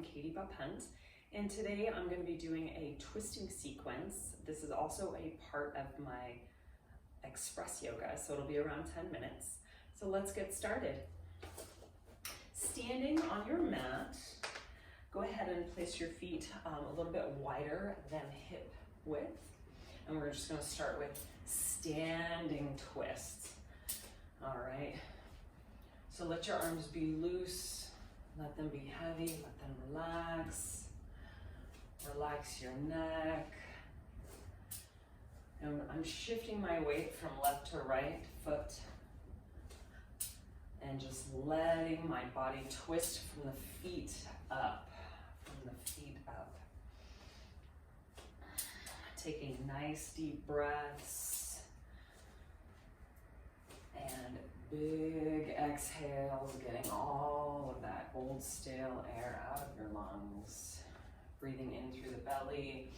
Katie Buppent, and today I'm going to be doing a twisting sequence. This is also a part of my express yoga, so it'll be around 10 minutes. So let's get started. Standing on your mat, go ahead and place your feet a little bit wider than hip width, and we're just going to start with standing twists. All right, so let your arms be loose, let them be heavy, let them relax. Relax your neck. And I'm shifting my weight from left to right foot and just letting my body twist from the feet up, Taking nice deep breaths and big exhales, getting all of that old stale air out of your lungs. Breathing in through the belly.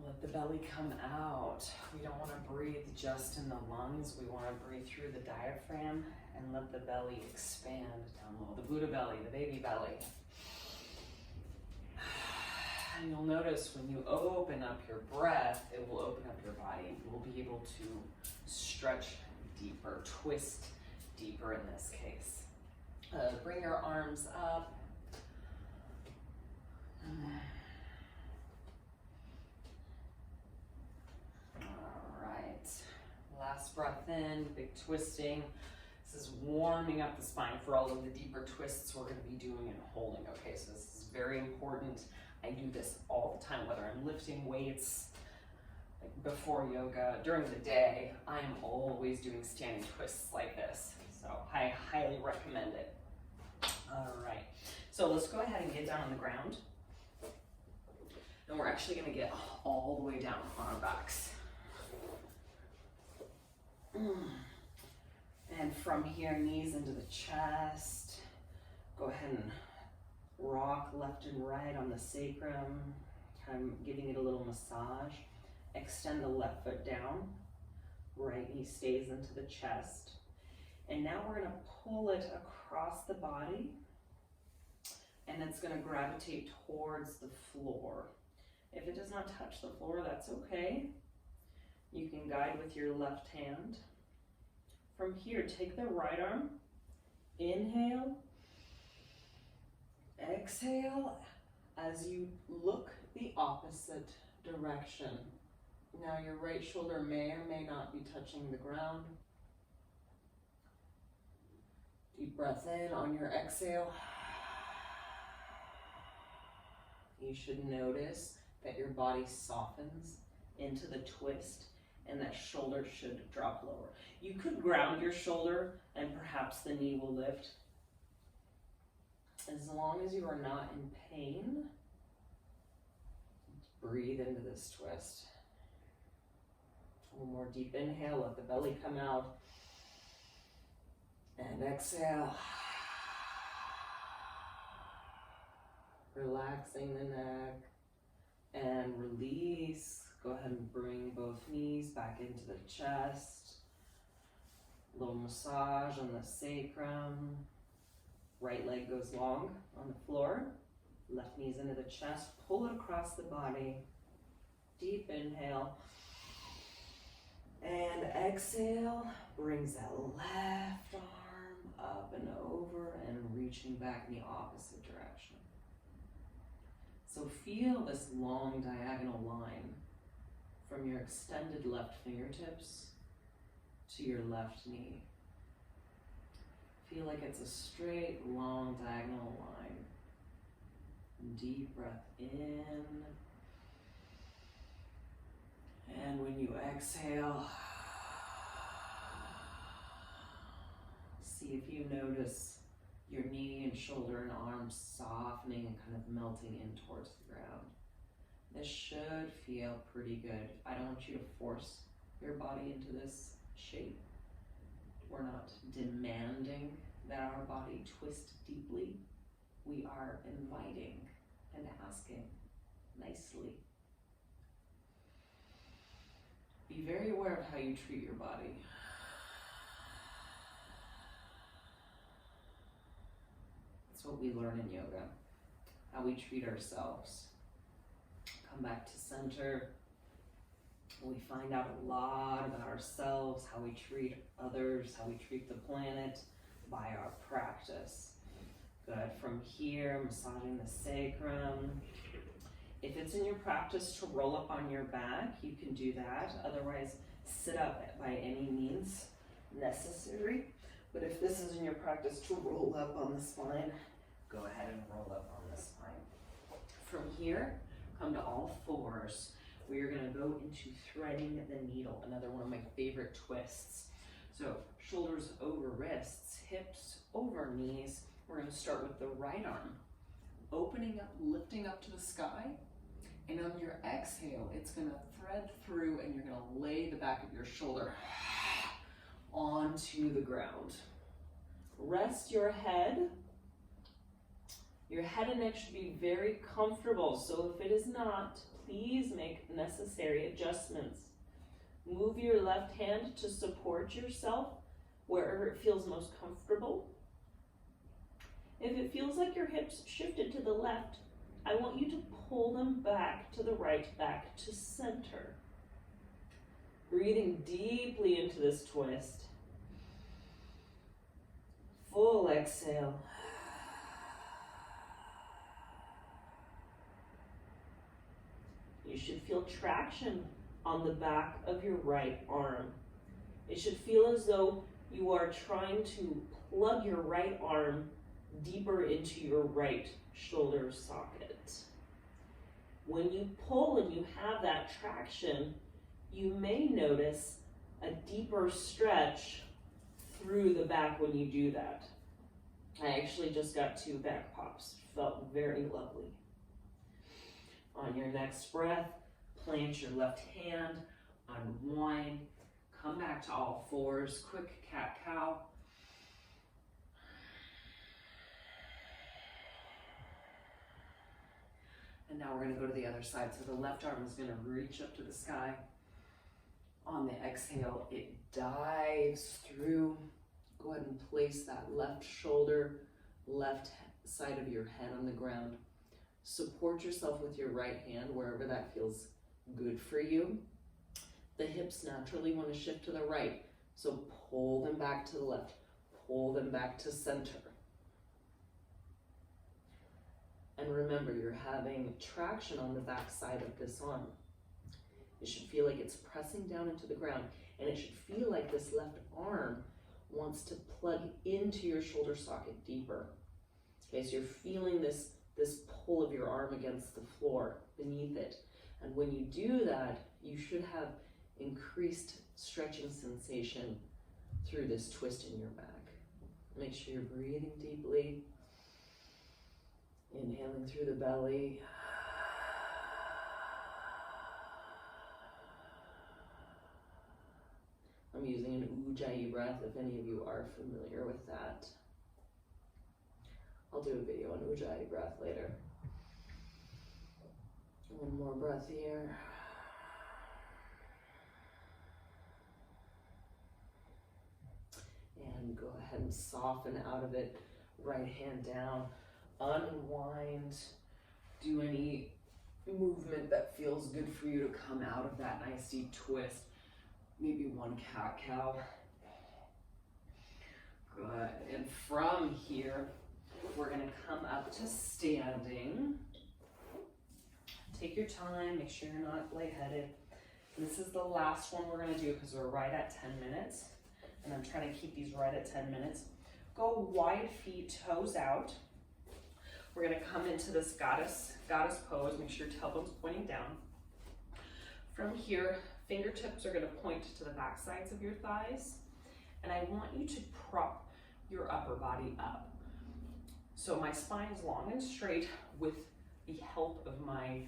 Let the belly come out. We don't want to breathe just in the lungs. We want to breathe through the diaphragm and let the belly expand down low. The Buddha belly, the baby belly. And you'll notice when you open up your breath, it will open up your body and you will be able to stretch deeper, twist deeper in this case. Bring your arms up. All right, last breath in, big twisting. This is warming up the spine for all of the deeper twists we're going to be doing and holding. Okay, so this is very important. I do this all the time, whether I'm lifting weights, like before yoga, during the day, I'm always doing standing twists like this. So I highly recommend it. All right, so let's go ahead and get down on the ground. And we're actually going to get all the way down on our backs. And from here, knees into the chest. Go ahead and rock left and right on the sacrum, kind of giving it a little massage. Extend the left foot down. Right knee stays into the chest. And now we're going to pull it across the body. And it's going to gravitate towards the floor. If it does not touch the floor, that's okay. You can guide with your left hand. From here, take the right arm, inhale, exhale as you look the opposite direction. Now your right shoulder may or may not be touching the ground. Deep breath in on your exhale. You should notice that your body softens into the twist and that shoulder should drop lower. You could ground your shoulder and perhaps the knee will lift. As long as you are not in pain, breathe into this twist. One more deep inhale, let the belly come out. And exhale. Relaxing the neck. And release. Go ahead and bring both knees back into the chest. A little massage on the sacrum. Right leg goes long on the floor. Left knees into the chest. Pull it across the body. Deep inhale. And exhale. Brings that left arm up and over and reaching back in the opposite direction. So feel this long diagonal line from your extended left fingertips to your left knee. Feel like it's a straight, long diagonal line. Deep breath in. And when you exhale, see if you notice your knee and shoulder and arms softening and kind of melting in towards the ground. This should feel pretty good. I don't want you to force your body into this shape. We're not demanding that our body twist deeply. We are inviting and asking nicely. Be very aware of how you treat your body. It's That's what we learn in yoga, how we treat ourselves. Come back to center. We find out a lot about ourselves, how we treat others, how we treat the planet by our practice. Good. From here, massaging the sacrum. If it's in your practice to roll up on your back, you can do that. Otherwise, sit up by any means necessary. But if this is in your practice to roll up on the spine, go ahead and roll up on the spine. From here, come to all fours. We are going to go into threading the needle, another one of my favorite twists. So shoulders over wrists, hips over knees. We're going to start with the right arm, opening up, lifting up to the sky. And on your exhale, it's going to thread through and you're going to lay the back of your shoulder onto the ground. Rest your head. Your head and neck should be very comfortable. So if it is not, please make necessary adjustments. Move your left hand to support yourself wherever it feels most comfortable. If it feels like your hips shifted to the left, I want you to pull them back to the right, back to center. Breathing deeply into this twist. Full exhale. You should feel traction on the back of your right arm. It should feel as though you are trying to plug your right arm deeper into your right shoulder socket. When you pull and you have that traction, you may notice a deeper stretch through the back when you do that. I actually just got 2 back pops. Felt very lovely. On your next breath, plant your left hand, unwind, come back to all fours, quick cat-cow. And now we're going to go to the other side. So the left arm is going to reach up to the sky. On the exhale, it dives through. Go ahead and place that left shoulder, left side of your head on the ground. Support yourself with your right hand wherever that feels good for you. The hips naturally want to shift to the right, so pull them back to the left, pull them back to center. And remember, you're having traction on the back side of this arm. It should feel like it's pressing down into the ground, and it should feel like this left arm wants to plug into your shoulder socket deeper. Okay, so you're feeling this pull of your arm against the floor beneath it. And when you do that, you should have increased stretching sensation through this twist in your back. Make sure you're breathing deeply. Inhaling through the belly. I'm using an Ujjayi breath if any of you are familiar with that. I'll do a video on Ujjayi breath later. One more breath here. And go ahead and soften out of it. Right hand down. Unwind. Do any movement that feels good for you to come out of that nice deep twist. Maybe one cat-cow. Good. And from here, we're going to come up to standing. Take your time. Make sure you're not lightheaded. This is the last one we're going to do because we're right at 10 minutes. And I'm trying to keep these right at 10 minutes. Go wide feet, toes out. We're going to come into this goddess pose. Make sure your tailbone's pointing down. From here, fingertips are going to point to the back sides of your thighs. And I want you to prop your upper body up. So my spine is long and straight with the help of my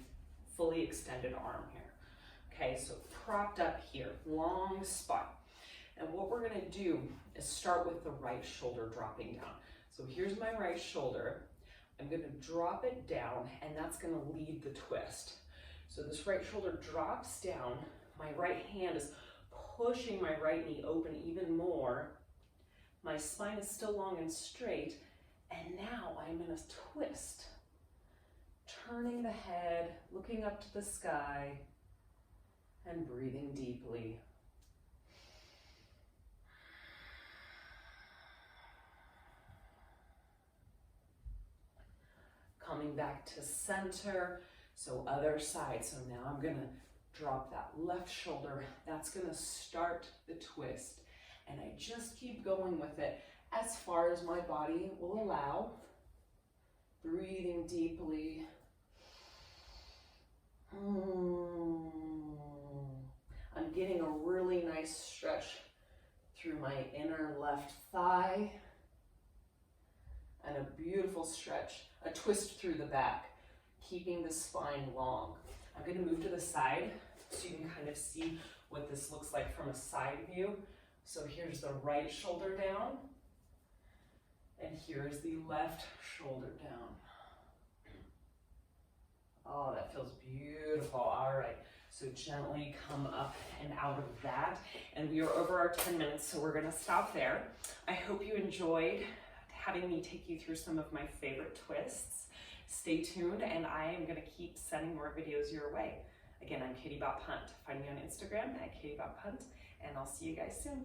fully extended arm here. Okay, so propped up here, long spine. And what we're going to do is start with the right shoulder dropping down. So here's my right shoulder. I'm going to drop it down, and that's going to lead the twist. So this right shoulder drops down. My right hand is pushing my right knee open even more. My spine is still long and straight, And now I'm in a twist, turning the head, looking up to the sky, and breathing deeply. Coming back to center, so other side. So now I'm gonna drop that left shoulder. That's gonna start the twist. And I just keep going with it as far as my body will allow. Breathing deeply. I'm getting a really nice stretch through my inner left thigh. And a beautiful stretch, a twist through the back, keeping the spine long. I'm gonna move to the side so you can kind of see what this looks like from a side view. So here's the right shoulder down, and here's the left shoulder down. Oh, that feels beautiful. All right, so gently come up and out of that. And we are over our 10 minutes, so we're gonna stop there. I hope you enjoyed having me take you through some of my favorite twists. Stay tuned, and I am gonna keep sending more videos your way. Again, I'm Katie Bop Hunt. Find me on Instagram at Katie Bop Hunt, and I'll see you guys soon.